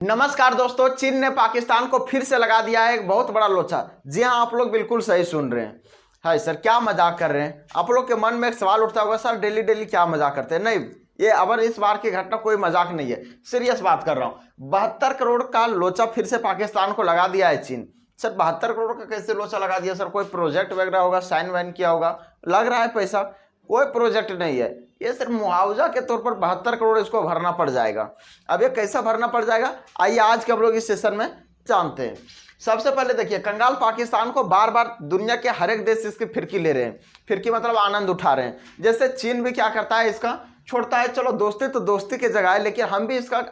नमस्कार दोस्तों, चीन ने पाकिस्तान को फिर से लगा दिया है एक बहुत बड़ा लोचा। जी हाँ, आप लोग बिल्कुल सही सुन रहे हैं। हाय सर, क्या मजाक कर रहे हैं? आप लोग के मन में एक सवाल उठता होगा, सर डेली डेली क्या मजाक करते हैं? नहीं, ये अब इस बार की घटना कोई मजाक नहीं है, सीरियस बात कर रहा हूँ। 72 करोड़ का लोचा फिर से पाकिस्तान को लगा दिया है चीन। सर 72 करोड़ का कैसे लोचा लगा दिया? सर कोई प्रोजेक्ट वगैरह होगा, साइन वाइन किया होगा, लग रहा है पैसा। कोई प्रोजेक्ट नहीं है, ये सिर्फ मुआवजा के तौर पर 72 करोड़ इसको भरना पड़ जाएगा। अब ये कैसा भरना पड़ जाएगा, आइए आज के हम लोग इस सेशन में जानते हैं। सबसे पहले देखिए, कंगाल पाकिस्तान को बार बार दुनिया के हर एक देश इसकी फिरकी ले रहे हैं। फिरकी मतलब आनंद उठा रहे हैं। जैसे चीन भी क्या करता है, इसका छोड़ता है, चलो दोस्ती तो दोस्ती की जगह है, लेकिन हम भी इसका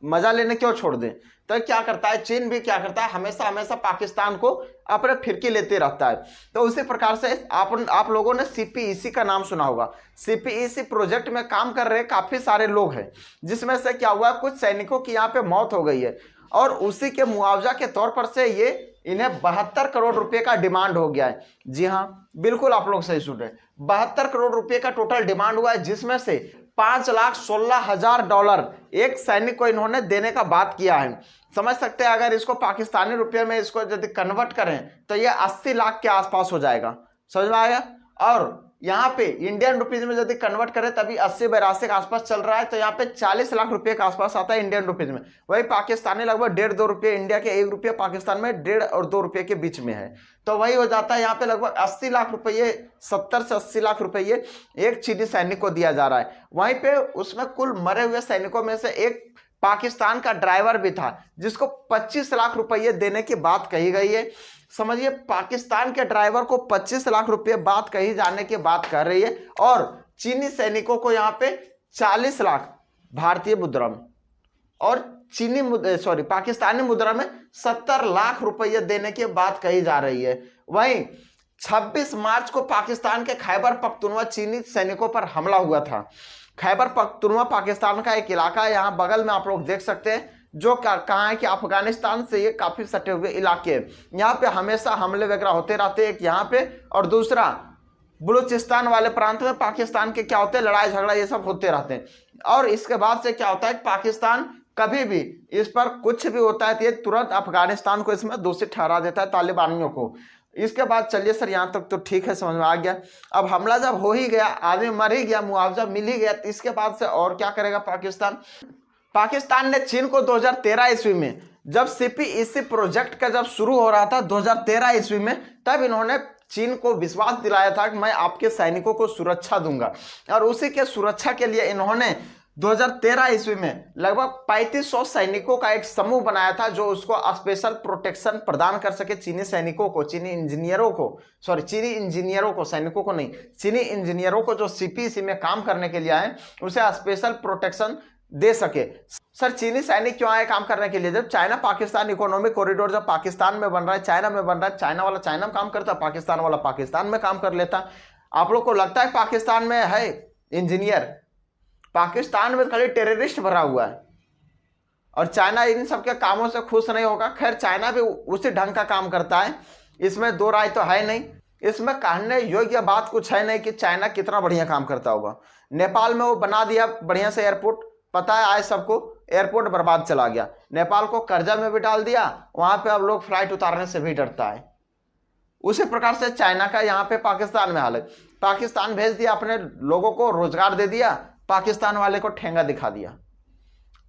मजा लेने क्यों छोड़ दें। तो क्या करता है, चीन भी क्या करता है, हमेशा हमेशा पाकिस्तान को अपने फिरकी लेते रहता है। तो उसी प्रकार से आप लोगों ने सीपीईसी का नाम सुना होगा। सीपीईसी प्रोजेक्ट में काम कर रहे काफी सारे लोग हैं, जिसमें से क्या हुआ, कुछ सैनिकों की यहाँ पे मौत हो गई है और उसी के मुआवजा के तौर पर से ये इन्हें 72 करोड़ रुपए का डिमांड हो गया है। जी हाँ, बिल्कुल आप लोग सही सुन रहे हैं। 72 करोड़ रुपए का टोटल डिमांड हुआ है, जिसमें से $5,16,000 एक सैनिक को इन्होंने देने का बात किया है। समझ सकते हैं, अगर इसको पाकिस्तानी रुपये में इसको यदि कन्वर्ट करें तो ये 80 लाख के आसपास हो जाएगा। समझ में आएगा? और यहाँ पे इंडियन रुपीज में यदि कन्वर्ट करें तभी 80-82 के आसपास चल रहा है, तो यहाँ पे 40 लाख रुपए के आसपास आता है इंडियन रुपीज में। वही पाकिस्तानी लगभग 1.5-2 रुपये, इंडिया के 1 रुपये पाकिस्तान में 1.5 और 2 रुपये के बीच में है। तो वही हो जाता है यहाँ पे लगभग 80 लाख रुपये, 70 से 80 लाख रुपये एक चीनी सैनिक को दिया जा रहा है। वहीं पे उसमें कुल मरे हुए सैनिकों में से एक पाकिस्तान का ड्राइवर भी था, जिसको 25 लाख रुपये देने की बात कही गई है। समझिए, पाकिस्तान के ड्राइवर को 25 लाख रुपये बात कही जाने की बात कर रही है, और चीनी सैनिकों को यहाँ पे 40 लाख भारतीय मुद्रा में और पाकिस्तानी मुद्रा में 70 लाख रुपये देने की बात कही जा रही है। वहीं 26 मार्च को पाकिस्तान के खैबर पख्तूनवा चीनी सैनिकों पर हमला हुआ था। खैबर पख्तूनवा पाकिस्तान का एक इलाका है, यहाँ बगल में आप लोग देख सकते हैं, जो कहाँ है कि अफगानिस्तान से ये काफी सटे हुए इलाके हैं। यहाँ पे हमेशा हमले वगैरह होते रहते हैं, एक यहाँ पे, और दूसरा बलूचिस्तान वाले प्रांत में पाकिस्तान के क्या होते हैं, लड़ाई झगड़ा ये सब होते रहते हैं। और इसके बाद से क्या होता है, पाकिस्तान कभी भी इस पर कुछ भी होता है तो ये तुरंत अफगानिस्तान को इसमें दोषी ठहरा देता है, तालिबानियों को। इसके बाद चलिए सर, यहाँ तक तो ठीक है, समझ में आ गया। अब हमला जब हो ही गया, आदमी मर ही गया, मुआवजा मिल ही गया, तो इसके बाद से और क्या करेगा पाकिस्तान? पाकिस्तान ने चीन को 2013 ईस्वी में, जब सीपीईसी प्रोजेक्ट का जब शुरू हो रहा था 2013 ईस्वी में, तब इन्होंने चीन को विश्वास दिलाया था कि मैं आपके सैनिकों को सुरक्षा दूंगा। और उसी के सुरक्षा के लिए इन्होंने 2013 ईस्वी में लगभग 3500 सैनिकों का एक समूह बनाया था, जो उसको स्पेशल प्रोटेक्शन प्रदान कर सके चीनी सैनिकों को, चीनी इंजीनियरों को, सैनिकों को नहीं, चीनी इंजीनियरों को जो सीपीईसी में काम करने के लिए आए, उसे स्पेशल प्रोटेक्शन दे सके। सर चीनी सैनिक क्यों आए काम करने के लिए? जब चाइना पाकिस्तान इकोनॉमिक कॉरिडोर जब पाकिस्तान में बन रहा है, चाइना में बन रहा है, चाइना वाला चाइना में काम करता, पाकिस्तान वाला पाकिस्तान में काम कर लेता। आप लोग को लगता है पाकिस्तान में है इंजीनियर? पाकिस्तान में खाली टेररिस्ट भरा हुआ है, और चाइना इन सबके कामों से खुश नहीं होगा। खैर, चाइना भी उसी ढंग का काम करता है, इसमें दो राय तो है नहीं। इसमें कहने योग्य बात कुछ है नहीं कि चाइना कितना बढ़िया काम करता होगा। नेपाल में वो बना दिया बढ़िया से एयरपोर्ट, पता है आए सबको, एयरपोर्ट बर्बाद चला गया। नेपाल को कर्जा में भी डाल दिया, वहां पे अब लोग फ्लाइट उतारने से भी डरता है। उसी प्रकार से चाइना का यहाँ पे पाकिस्तान में हाल है। पाकिस्तान भेज दिया, अपने लोगों को रोजगार दे दिया, पाकिस्तान वाले को ठेंगा दिखा दिया।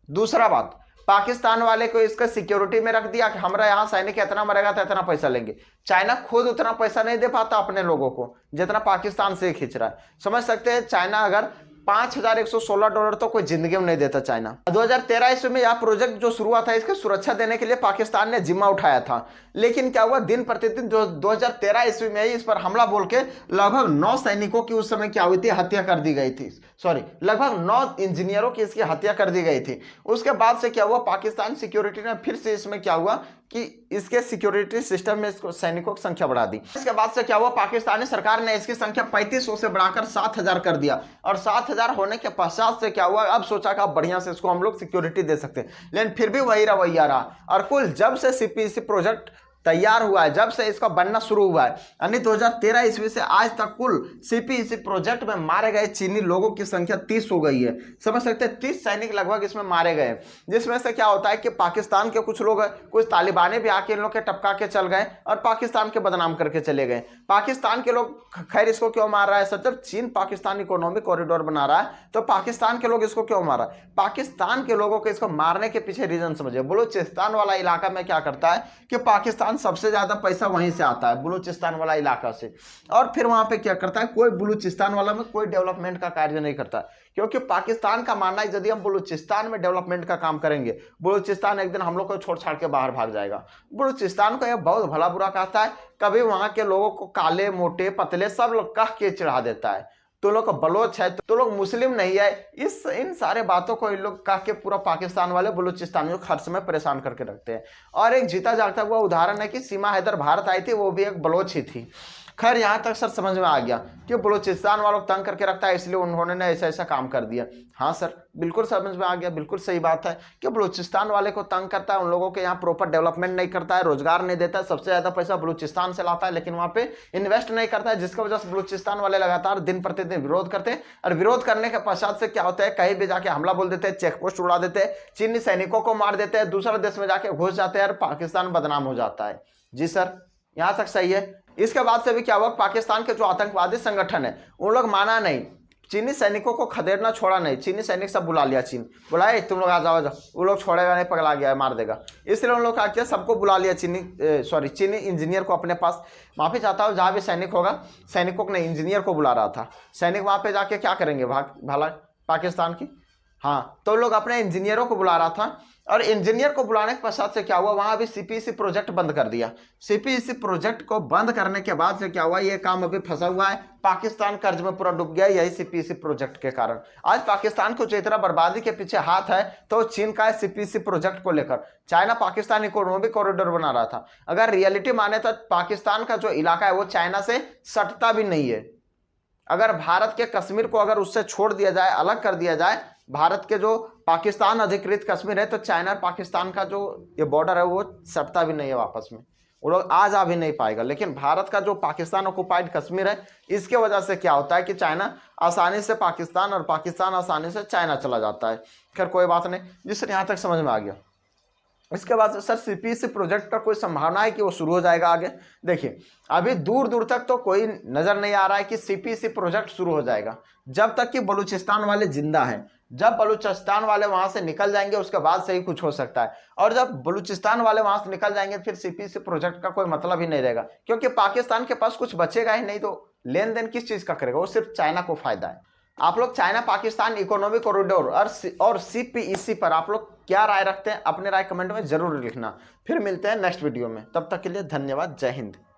दूसरा बात, पाकिस्तान वाले को इसका सिक्योरिटी में रख दिया कि हमारा यहाँ सैनिक इतना मरेगा तो इतना पैसा लेंगे। चाइना खुद उतना पैसा नहीं दे पाता अपने लोगों को जितना पाकिस्तान से खींच रहा है। समझ सकते हैं, चाइना अगर $5,116 तो कोई जिंदगी में नहीं देता चाइना। 2013 ईस्वी में यह प्रोजेक्ट जो शुरू हुआ था, इसकी सुरक्षा देने के लिए पाकिस्तान ने जिम्मा उठाया था। लेकिन क्या हुआ, दिन प्रतिदिन 2013 ईस्वी में ही इस पर हमला बोल के लगभग 9 सैनिकों की उस समय क्या हुई थी, हत्या कर दी गई थी। लगभग 9 इंजीनियरों की इसकी हत्या कर दी गई थी। उसके बाद से क्या हुआ, पाकिस्तान सिक्योरिटी ने फिर से इसमें क्या हुआ कि इसके सिक्योरिटी सिस्टम में इसको सैनिकों की संख्या बढ़ा दी। इसके बाद से क्या हुआ, पाकिस्तानी सरकार ने इसकी संख्या 3500 से बढ़ाकर 7000 कर दिया। और 7000 होने के पश्चात से क्या हुआ, अब सोचा कि अब बढ़िया से इसको हम लोग सिक्योरिटी दे सकते हैं, लेकिन फिर भी वही रवैया रहा। और कुल जब से सीपीईसी प्रोजेक्ट तैयार हुआ है, जब से इसका बनना शुरू हुआ है, यानी 2013 ईस्वी से आज तक कुल सीपीईसी प्रोजेक्ट में मारे गए चीनी लोगों की संख्या 30 हो गई है। समझ सकते हैं, 30 सैनिक लगभग इसमें मारे गए, जिसमें से क्या होता है कि पाकिस्तान के कुछ लोग, कुछ तालिबानी भी आके इन लोग के टपका के चल गए और पाकिस्तान के बदनाम करके चले गए। पाकिस्तान के लोग खैर इसको क्यों मार रहा है, सर जब चीन पाकिस्तान इकोनॉमिक कॉरिडोर बना रहा है तो पाकिस्तान के लोग इसको क्यों मार रहा है? पाकिस्तान के लोगों को इसको मारने के पीछे रीजन समझिए। बलूचिस्तान वाला इलाका में क्या करता है कि पाकिस्तान सबसे ज्यादा पैसा वहीं से आता है, बलूचिस्तान वाला इलाका से, और फिर वहां पे क्या करता है, कोई बलूचिस्तान वाला में कोई डेवलपमेंट का कार्य नहीं करता, क्योंकि पाकिस्तान का मानना है यदि हम बलूचिस्तान में डेवलपमेंट का काम करेंगे, बलूचिस्तान एक दिन हम लोग को छोड़ छाड़ के बाहर भाग जाएगा। बलूचिस्तान को यह बहुत भला बुरा कहता है, कभी वहां के लोगों को काले मोटे पतले सब लोग कह के चढ़ा देता है, तो लोग बलोच है तो लोग मुस्लिम नहीं है, इन सारे बातों को इन लोग कह के पूरा पाकिस्तान वाले बलूचिस्तानियों को हर समय परेशान करके रखते हैं। और एक जीता जागता हुआ उदाहरण है कि सीमा हैदर भारत आई थी, वो भी एक बलोच ही थी। खैर यहाँ तक सर समझ में आ गया कि बलूचिस्तान वालों को तंग करके रखता है, इसलिए उन्होंने ऐसा ऐसा काम कर दिया। हाँ सर बिल्कुल समझ में आ गया, बिल्कुल सही बात है कि बलूचिस्तान वाले को तंग करता है, उन लोगों के यहाँ प्रॉपर डेवलपमेंट नहीं करता है, रोजगार नहीं देता है, सबसे ज्यादा पैसा बलूचिस्तान से लाता है, लेकिन वहाँ पे इन्वेस्ट नहीं करता है, जिसकी वजह से बलूचिस्तान वाले लगातार दिन प्रतिदिन विरोध करते हैं। और विरोध करने के पश्चात से क्या होता है, कहीं भी जाके हमला बोल देते हैं, चेक पोस्ट उड़ा देते हैं, चीनी सैनिकों को मार देते हैं, दूसरे देश में जाके घुस जाते हैं और पाकिस्तान बदनाम हो जाता है। जी सर यहाँ तक सही है। इसके बाद से भी क्या हुआ, पाकिस्तान के जो आतंकवादी संगठन है उन लोग माना नहीं, चीनी सैनिकों को खदेड़ना छोड़ा नहीं, चीनी सैनिक सब बुला लिया, चीन बुलाए तुम लोग आ जाओ जाओ, वो लोग छोड़ेगा नहीं, पगला गया है, मार देगा, इसलिए उन लोग क्या किया, सबको बुला लिया, चीनी इंजीनियर को अपने पास, वहाँ पे जाता हो जहाँ भी सैनिक होगा, सैनिकों को नहीं इंजीनियर को बुला रहा था। सैनिक वहाँ पे जाके क्या करेंगे, भला पाकिस्तान की, हाँ तो लोग अपने इंजीनियरों को बुला रहा था, और इंजीनियर को बुलाने के पश्चात से क्या हुआ, वहां भी सीपीईसी प्रोजेक्ट बंद कर दिया। सीपीईसी प्रोजेक्ट को बंद करने के बाद से क्या हुआ, ये काम अभी फंसा हुआ है, पाकिस्तान कर्ज में पूरा डूब गया, यही सीपीईसी प्रोजेक्ट के कारण। आज पाकिस्तान को जितना बर्बादी के पीछे हाथ है तो चीन का है सीपीईसी प्रोजेक्ट को लेकर। चाइना पाकिस्तान इकोनॉमिक कॉरिडोर बना रहा था, अगर रियलिटी माने तो पाकिस्तान का जो इलाका है वो चाइना से सटता भी नहीं है। अगर भारत के कश्मीर को अगर उससे छोड़ दिया जाए, अलग कर दिया जाए, भारत के जो पाकिस्तान अधिकृत कश्मीर है, तो चाइना और पाकिस्तान का जो ये बॉर्डर है वो सटता भी नहीं है आपस में, वो लोग आ जा भी नहीं पाएगा। लेकिन भारत का जो पाकिस्तान ऑक्युपाइड कश्मीर है, इसके वजह से क्या होता है कि चाइना आसानी से पाकिस्तान और पाकिस्तान आसानी से चाइना चला जाता है। खैर कोई बात नहीं, जिससे यहाँ तक समझ में आ गया। इसके बाद सर सीपीईसी प्रोजेक्ट का कोई संभावना है कि वो शुरू हो जाएगा आगे? देखिए अभी दूर दूर तक तो कोई नजर नहीं आ रहा है कि सीपीईसी प्रोजेक्ट शुरू हो जाएगा, जब तक कि बलूचिस्तान वाले जिंदा हैं। जब बलूचिस्तान वाले वहां से निकल जाएंगे उसके बाद से ही कुछ हो सकता है, और जब बलूचिस्तान वाले वहां से निकल जाएंगे फिर सीपीईसी प्रोजेक्ट का कोई मतलब ही नहीं रहेगा, क्योंकि पाकिस्तान के पास कुछ बचेगा ही नहीं, तो लेन देन किस चीज का करेगा, वो सिर्फ चाइना को फायदा है। आप लोग चाइना पाकिस्तान इकोनॉमिक कॉरिडोर और सीपीईसी पर आप लोग क्या राय रखते हैं, अपने राय कमेंट में जरूर लिखना। फिर मिलते हैं नेक्स्ट वीडियो में, तब तक के लिए धन्यवाद, जय हिंद।